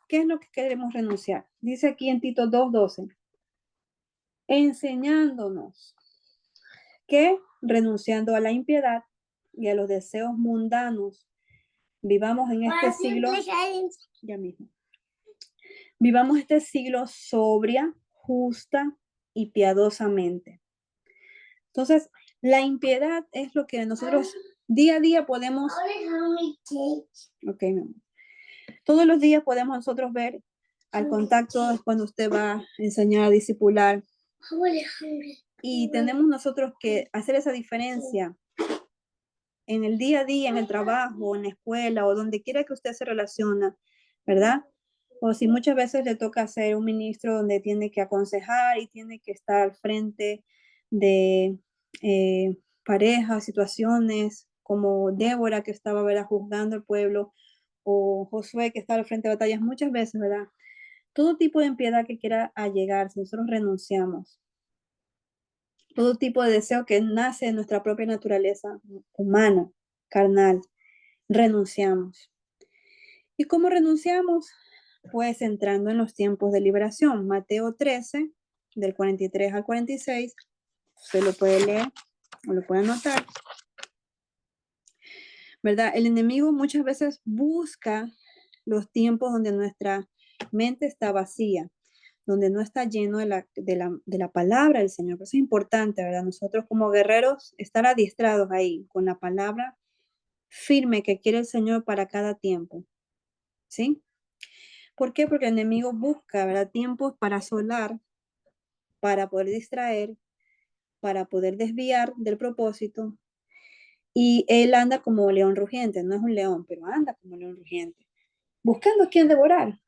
¿Qué es lo que queremos renunciar? Dice aquí en Tito 2:12, enseñándonos que renunciando a la impiedad y a los deseos mundanos, vivamos en este siglo, ya mismo, vivamos este siglo sobria, justa y piadosamente. Entonces, la impiedad es lo que nosotros día a día podemos, ok, mi amor. Todos los días podemos nosotros ver al contacto es cuando usted va a enseñar a discipular. Y tenemos nosotros que hacer esa diferencia en el día a día, en el trabajo, en la escuela o donde quiera que usted se relaciona, ¿verdad? O si muchas veces le toca ser un ministro donde tiene que aconsejar y tiene que estar al frente de parejas, situaciones, como Débora que estaba, ¿verdad?, juzgando al pueblo, o Josué que estaba al frente de batallas muchas veces, ¿verdad? Todo tipo de impiedad que quiera allegar, si nosotros renunciamos, todo tipo de deseo que nace de nuestra propia naturaleza humana, carnal, renunciamos. ¿Y cómo renunciamos? Pues entrando en los tiempos de liberación. Mateo 13, del 43 al 46, usted lo puede leer o lo puede anotar. ¿Verdad? El enemigo muchas veces busca los tiempos donde nuestra mente está vacía, donde no está lleno de la palabra del Señor. Eso es importante, ¿verdad? Nosotros como guerreros estar adiestrados ahí con la palabra firme que quiere el Señor para cada tiempo. ¿Sí? ¿Por qué? Porque el enemigo busca, ¿verdad?, tiempos para asolar, para poder distraer, para poder desviar del propósito. Y él anda como león rugiente, no es un león, pero anda como león rugiente, buscando a quien devorar.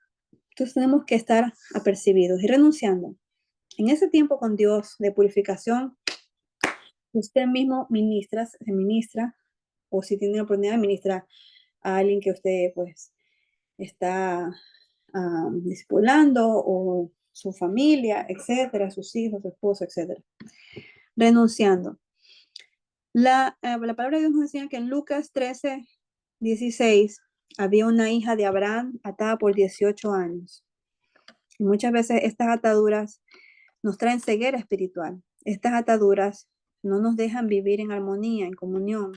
Entonces tenemos que estar apercibidos y renunciando. En ese tiempo con Dios de purificación, usted mismo se ministra, o si tiene la oportunidad de ministrar a alguien que usted pues está discipulando, o su familia, etcétera, sus hijos, su esposo, etcétera. Renunciando. La palabra de Dios nos enseña que en Lucas 13:16 había una hija de Abraham atada por 18 años. Y muchas veces estas ataduras nos traen ceguera espiritual. Estas ataduras no nos dejan vivir en armonía, en comunión.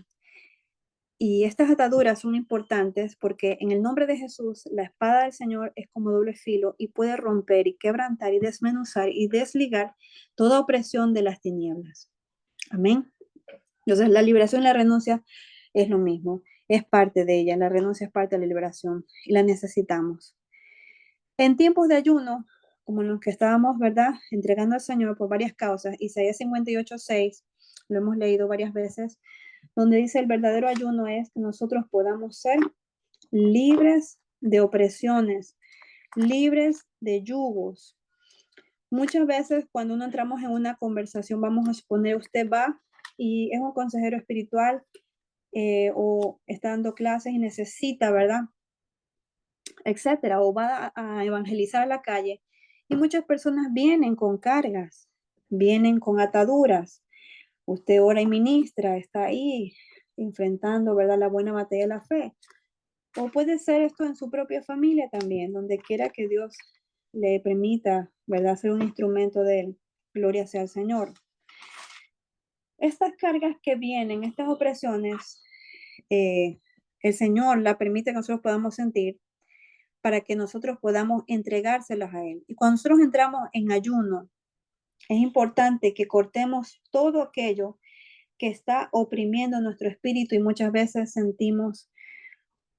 Y estas ataduras son importantes porque en el nombre de Jesús, la espada del Señor es como doble filo y puede romper y quebrantar y desmenuzar y desligar toda opresión de las tinieblas. Amén. Entonces, la liberación y la renuncia es lo mismo, es parte de ella. La renuncia es parte de la liberación y la necesitamos. En tiempos de ayuno, como en los que estábamos, ¿verdad?, entregando al Señor por varias causas, Isaías 58:6, lo hemos leído varias veces, donde dice el verdadero ayuno es que nosotros podamos ser libres de opresiones, libres de yugos. Muchas veces cuando uno entramos en una conversación, vamos a suponer, usted va y es un consejero espiritual o está dando clases y necesita, ¿verdad?, etcétera, o va a evangelizar a la calle, y muchas personas vienen con cargas, vienen con ataduras. Usted ora y ministra, está ahí enfrentando, ¿verdad?, la buena batalla de la fe. O puede ser esto en su propia familia también, donde quiera que Dios le permita, ¿verdad?, ser un instrumento de él. Gloria sea al Señor. Estas cargas que vienen, estas opresiones, el Señor la permite que nosotros podamos sentir para que nosotros podamos entregárselas a Él. Y cuando nosotros entramos en ayuno, es importante que cortemos todo aquello que está oprimiendo nuestro espíritu, y muchas veces sentimos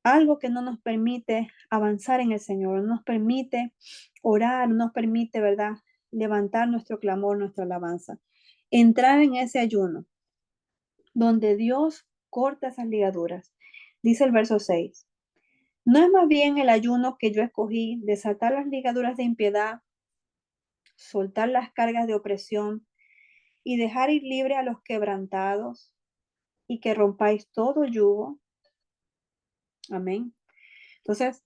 algo que no nos permite avanzar en el Señor, no nos permite orar, no nos permite, ¿verdad?, levantar nuestro clamor, nuestra alabanza. Entrar en ese ayuno donde Dios corta esas ligaduras. Dice el verso 6. ¿No es más bien el ayuno que yo escogí desatar las ligaduras de impiedad, soltar las cargas de opresión y dejar ir libre a los quebrantados, y que rompáis todo yugo? Amén. Entonces,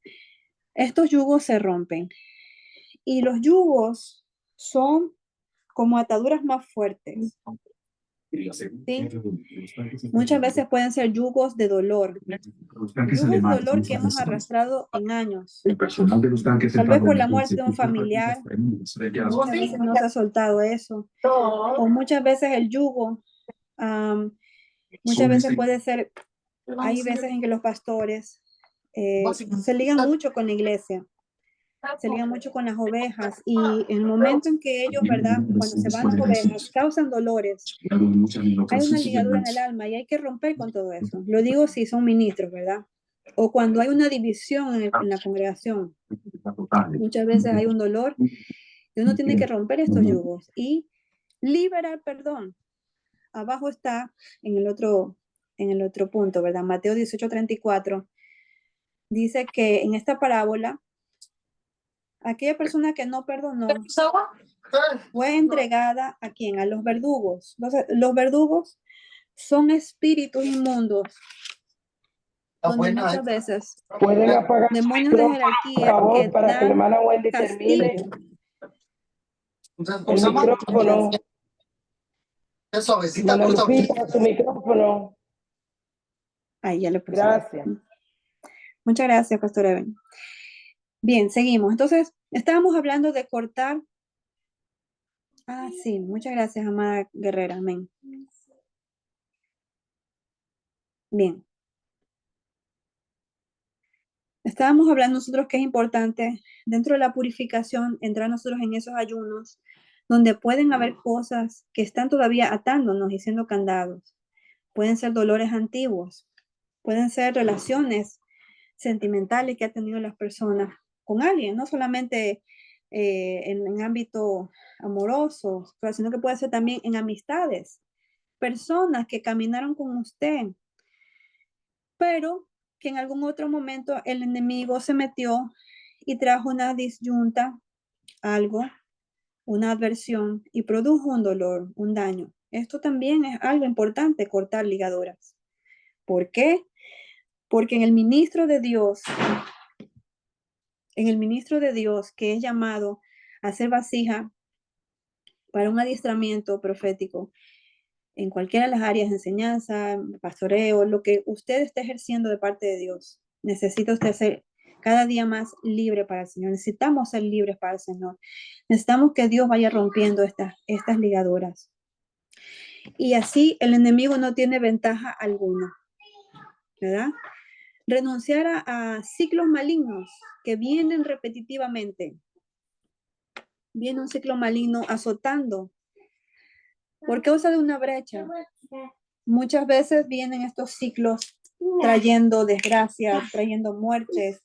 estos yugos se rompen, y los yugos son como ataduras más fuertes. ¿Sí? Muchas veces pueden ser yugos de dolor, yugos de dolor que hemos arrastrado en años. Tal vez por la muerte de un familiar, muchas veces no se ha soltado eso. O muchas veces el yugo, muchas veces puede ser, hay veces en que los pastores se ligan mucho con la iglesia, se ligan mucho con las ovejas, y en el momento en que ellos, ¿verdad?, cuando se van las ovejas, causan dolores. Hay una ligadura en el alma y hay que romper con todo eso. Lo digo si son ministros, ¿verdad? O cuando hay una división en la congregación. Muchas veces hay un dolor y uno tiene que romper estos yugos y liberar perdón. Abajo está en el otro punto, ¿verdad? Mateo 18:34 dice que en esta parábola, aquella persona que no perdonó fue entregada ¿a quién? A los verdugos. Entonces, los verdugos son espíritus inmundos, donde muchas veces Pueden apagar su demonios de micrófono, por jerarquía favor, que para que la dan hermana Wendy castigo. termine. El micrófono. Hermana Lupita, su micrófono. Ahí ya le puse. Gracias. Muchas gracias, Pastor Eben. Bien, seguimos. Entonces, estábamos hablando de cortar. Sí, muchas gracias, amada guerrera. Amén. Bien. Estábamos hablando nosotros que es importante dentro de la purificación entrar nosotros en esos ayunos donde pueden haber cosas que están todavía atándonos y siendo candados. Pueden ser dolores antiguos, pueden ser relaciones sentimentales que han tenido las personas con alguien, no solamente en ámbito amoroso, sino que puede ser también en amistades, personas que caminaron con usted, pero que en algún otro momento el enemigo se metió y trajo una disyunta, algo, una adversión y produjo un dolor, un daño. Esto también es algo importante, cortar ligaduras. ¿Por qué? Porque en el ministro de Dios que es llamado a ser vasija para un adiestramiento profético en cualquiera de las áreas de enseñanza, pastoreo, lo que usted esté ejerciendo de parte de Dios, necesita usted ser cada día más libre para el Señor. Necesitamos ser libres para el Señor. Necesitamos que Dios vaya rompiendo estas ligaduras. Y así el enemigo no tiene ventaja alguna, ¿verdad? Renunciar a ciclos malignos que vienen repetitivamente. Viene un ciclo maligno azotando por causa de una brecha. Muchas veces vienen estos ciclos trayendo desgracias, trayendo muertes,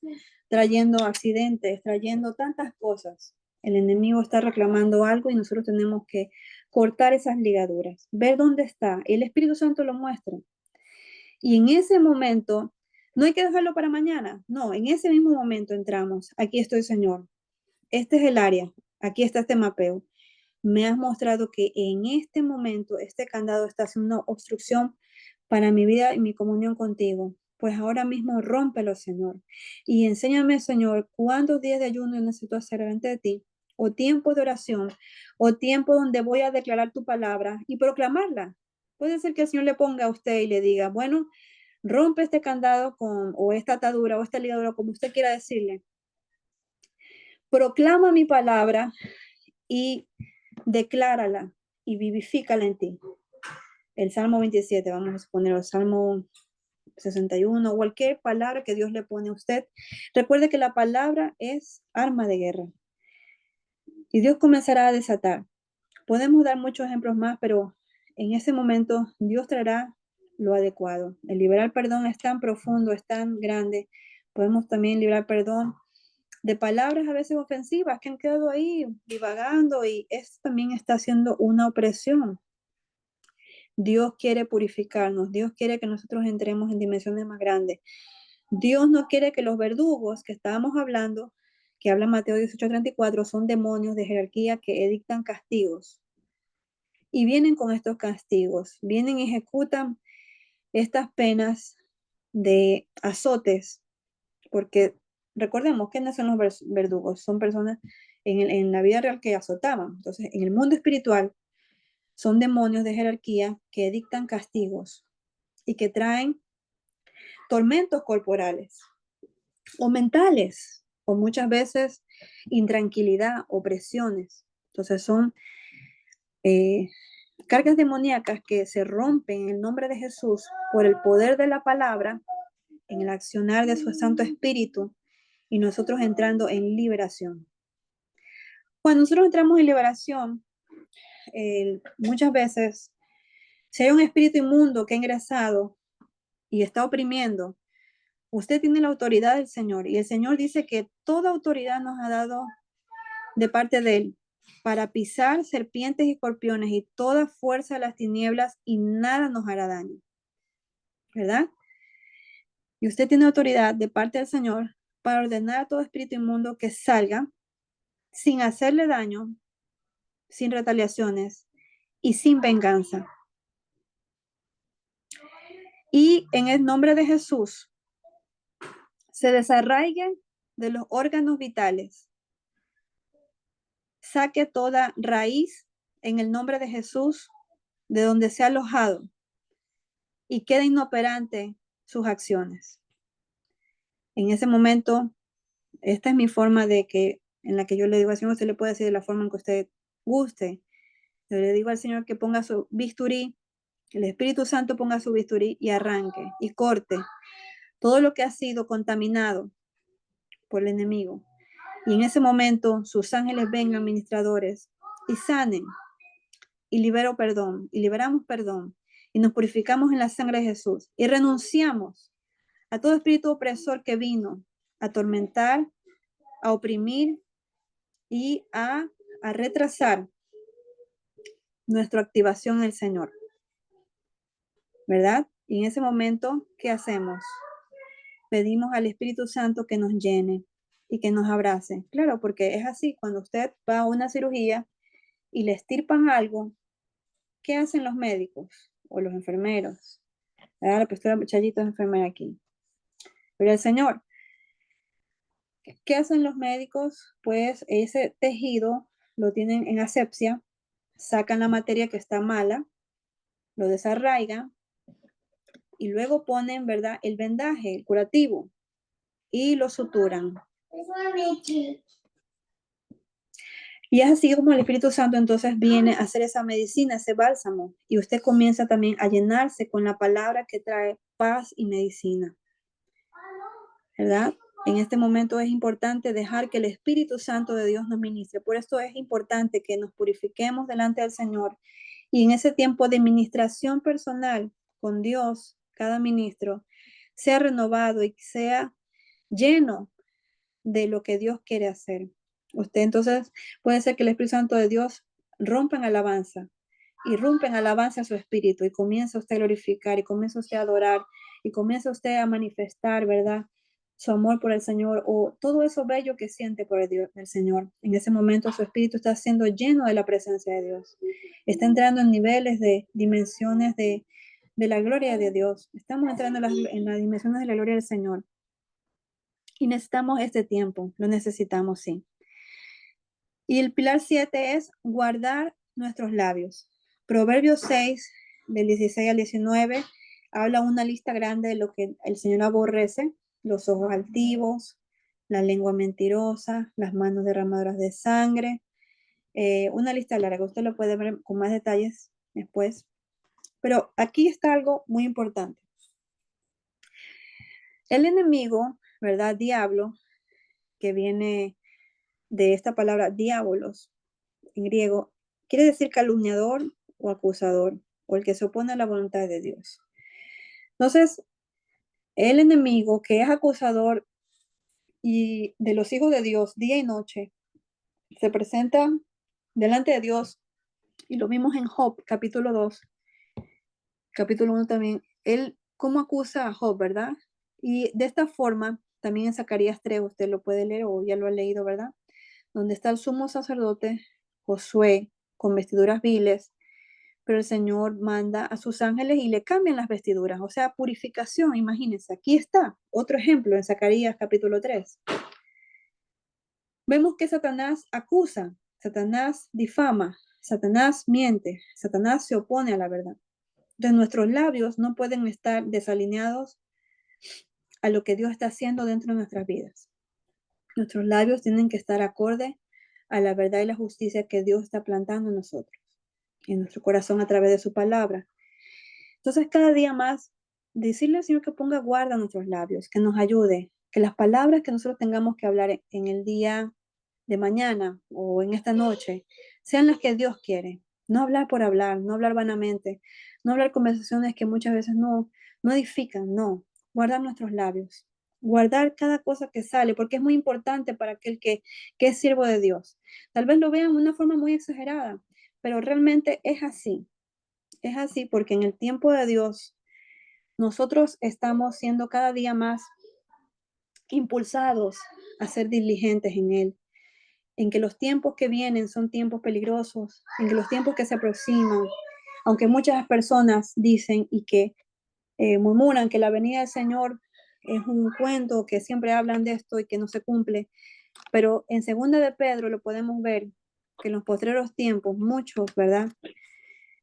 trayendo accidentes, trayendo tantas cosas. El enemigo está reclamando algo y nosotros tenemos que cortar esas ligaduras, ver dónde está. El Espíritu Santo lo muestra. Y en ese momento, no hay que dejarlo para mañana. No, en ese mismo momento entramos. Aquí estoy, Señor. Este es el área. Aquí está este mapeo. Me has mostrado que en este momento este candado está haciendo una obstrucción para mi vida y mi comunión contigo. Pues ahora mismo rómpelo, Señor. Y enséñame, Señor, cuántos días de ayuno yo necesito hacer delante de ti, o tiempo de oración, o tiempo donde voy a declarar tu palabra y proclamarla. Puede ser que el Señor le ponga a usted y le diga, bueno, rompe este candado o esta atadura o esta ligadura, como usted quiera decirle. Proclama mi palabra y declárala y vivifícala en ti. El Salmo 27, vamos a poner el Salmo 61, cualquier palabra que Dios le pone a usted. Recuerde que la palabra es arma de guerra. Y Dios comenzará a desatar. Podemos dar muchos ejemplos más, pero en ese momento Dios traerá lo adecuado. El liberar perdón es tan profundo, es tan grande. Podemos también liberar perdón de palabras a veces ofensivas que han quedado ahí divagando, y esto también está haciendo una opresión. Dios quiere purificarnos, Dios quiere que nosotros entremos en dimensiones más grandes. Dios no quiere que los verdugos que estábamos hablando, que habla Mateo 18:34, son demonios de jerarquía que dictan castigos. Y vienen con estos castigos, vienen y ejecutan estas penas de azotes, porque recordemos que no son los verdugos, son personas en la vida real que azotaban. Entonces, en el mundo espiritual, son demonios de jerarquía que dictan castigos y que traen tormentos corporales o mentales, o muchas veces intranquilidad, opresiones. Entonces son cargas demoníacas que se rompen en el nombre de Jesús por el poder de la palabra, en el accionar de su Santo Espíritu, y nosotros entrando en liberación. Cuando nosotros entramos en liberación, muchas veces, si hay un espíritu inmundo que ha ingresado y está oprimiendo, usted tiene la autoridad del Señor, y el Señor dice que toda autoridad nos ha dado de parte de Él para pisar serpientes y escorpiones y toda fuerza de las tinieblas, y nada nos hará daño, ¿verdad? Y usted tiene autoridad de parte del Señor para ordenar a todo espíritu inmundo que salga sin hacerle daño, sin retaliaciones y sin venganza. Y en el nombre de Jesús, se desarraiguen de los órganos vitales. Saque toda raíz en el nombre de Jesús de donde se ha alojado y quede inoperante sus acciones. En ese momento, esta es mi forma en la que yo le digo al Señor, usted le puede decir de la forma en que usted guste. Yo le digo al Señor que ponga su bisturí, el Espíritu Santo ponga su bisturí y arranque y corte todo lo que ha sido contaminado por el enemigo. Y en ese momento sus ángeles vengan, ministradores, y sanen, y libero perdón, y liberamos perdón, y nos purificamos en la sangre de Jesús, y renunciamos a todo espíritu opresor que vino a atormentar, a oprimir y a retrasar nuestra activación en el Señor, ¿verdad? Y en ese momento, ¿qué hacemos? Pedimos al Espíritu Santo que nos llene y que nos abrace. Claro, porque es así, cuando usted va a una cirugía y le estirpan algo, ¿qué hacen los médicos o los enfermeros? La pastora Chayito es enfermera aquí. Pero el Señor, ¿qué hacen los médicos? Pues ese tejido lo tienen en asepsia, sacan la materia que está mala, lo desarraigan y luego ponen, ¿verdad?, el vendaje, el curativo, y lo suturan. Y es así como el Espíritu Santo entonces viene a hacer esa medicina, ese bálsamo, y usted comienza también a llenarse con la palabra que trae paz y medicina, ¿verdad? En este momento es importante dejar que el Espíritu Santo de Dios nos ministre. Por esto es importante que nos purifiquemos delante del Señor y en ese tiempo de ministración personal con Dios, cada ministro sea renovado y sea lleno de lo que Dios quiere hacer. Usted entonces puede ser que el Espíritu Santo de Dios rompa en alabanza, irrumpe en alabanza a su espíritu y comienza usted a glorificar y comienza usted a adorar y comienza usted a manifestar, ¿verdad?, su amor por el Señor o todo eso bello que siente por el Señor. En ese momento su espíritu está siendo lleno de la presencia de Dios. Está entrando en niveles de dimensiones de la gloria de Dios. Estamos entrando en las dimensiones de la gloria del Señor. Y necesitamos este tiempo, lo necesitamos, sí. Y el pilar 7 es guardar nuestros labios. Proverbios 6, del 16 al 19, habla una lista grande de lo que el Señor aborrece: los ojos altivos, la lengua mentirosa, las manos derramadoras de sangre. Una lista larga, usted lo puede ver con más detalles después. Pero aquí está algo muy importante. El enemigo, ¿verdad? Diablo, que viene de esta palabra diabolos en griego, quiere decir calumniador o acusador, o el que se opone a la voluntad de Dios. Entonces, el enemigo que es acusador y de los hijos de Dios día y noche, se presenta delante de Dios, y lo vimos en Job, capítulo 2, capítulo 1 también, él cómo acusa a Job, ¿verdad? Y de esta forma, también en Zacarías 3, usted lo puede leer o ya lo ha leído, ¿verdad? Donde está el sumo sacerdote Josué con vestiduras viles, pero el Señor manda a sus ángeles y le cambian las vestiduras, o sea, purificación. Imagínense, aquí está otro ejemplo en Zacarías capítulo 3. Vemos que Satanás acusa, Satanás difama, Satanás miente, Satanás se opone a la verdad. Entonces nuestros labios no pueden estar desalineados a lo que Dios está haciendo dentro de nuestras vidas. Nuestros labios tienen que estar acorde a la verdad y la justicia que Dios está plantando en nosotros, en nuestro corazón a través de su palabra. Entonces, cada día más, decirle al Señor que ponga guarda a nuestros labios, que nos ayude, que las palabras que nosotros tengamos que hablar en el día de mañana o en esta noche sean las que Dios quiere. No hablar por hablar, no hablar vanamente, no hablar conversaciones que muchas veces no edifican, no. Guardar nuestros labios, guardar cada cosa que sale, porque es muy importante para aquel que es siervo de Dios. Tal vez lo vean de una forma muy exagerada, pero realmente es así. Es así porque en el tiempo de Dios nosotros estamos siendo cada día más impulsados a ser diligentes en Él, en que los tiempos que vienen son tiempos peligrosos, en que los tiempos que se aproximan, aunque muchas personas dicen y que murmuran que la venida del Señor es un cuento, que siempre hablan de esto y que no se cumple, pero en segunda de Pedro lo podemos ver que en los postreros tiempos muchos, ¿verdad?,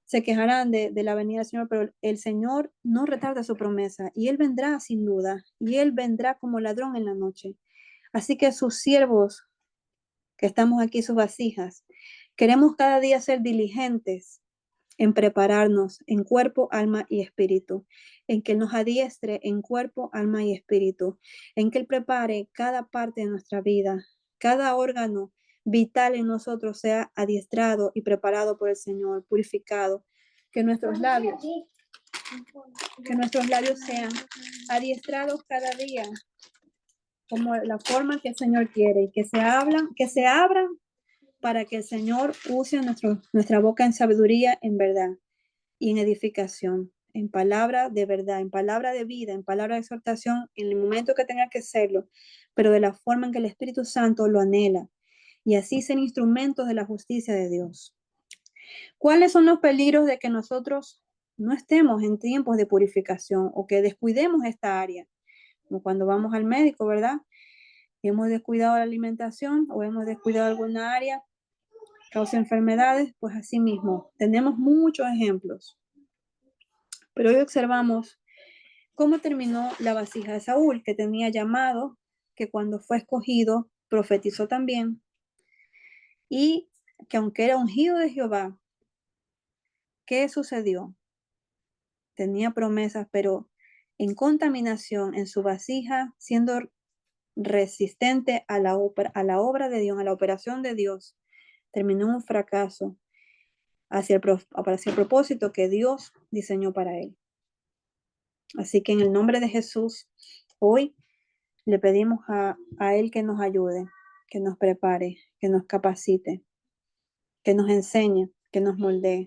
se quejarán de la venida del Señor, pero el Señor no retarda su promesa y Él vendrá sin duda, y Él vendrá como ladrón en la noche. Así que sus siervos, que estamos aquí, sus vasijas, queremos cada día ser diligentes en prepararnos en cuerpo, alma y espíritu, en que Él nos adiestre en cuerpo, alma y espíritu, en que Él prepare cada parte de nuestra vida, cada órgano vital en nosotros sea adiestrado y preparado por el Señor, purificado, que nuestros labios sean adiestrados cada día como la forma que el Señor quiere, y que se abran para que el Señor use nuestra boca en sabiduría, en verdad y en edificación, en palabra de verdad, en palabra de vida, en palabra de exhortación, en el momento que tenga que serlo, pero de la forma en que el Espíritu Santo lo anhela, y así ser instrumentos de la justicia de Dios. ¿Cuáles son los peligros de que nosotros no estemos en tiempos de purificación o que descuidemos esta área? Como cuando vamos al médico, ¿verdad? Hemos descuidado la alimentación o hemos descuidado alguna área, causa enfermedades, pues así mismo. Tenemos muchos ejemplos. Pero hoy observamos cómo terminó la vasija de Saúl, que tenía llamado, que cuando fue escogido profetizó también, y que aunque era ungido de Jehová, ¿qué sucedió? Tenía promesas, pero en contaminación en su vasija, siendo resistente a la obra de Dios, a la operación de Dios, terminó en un fracaso hacia el propósito que Dios diseñó para él. Así que en el nombre de Jesús, hoy le pedimos a Él que nos ayude, que nos prepare, que nos capacite, que nos enseñe, que nos moldee.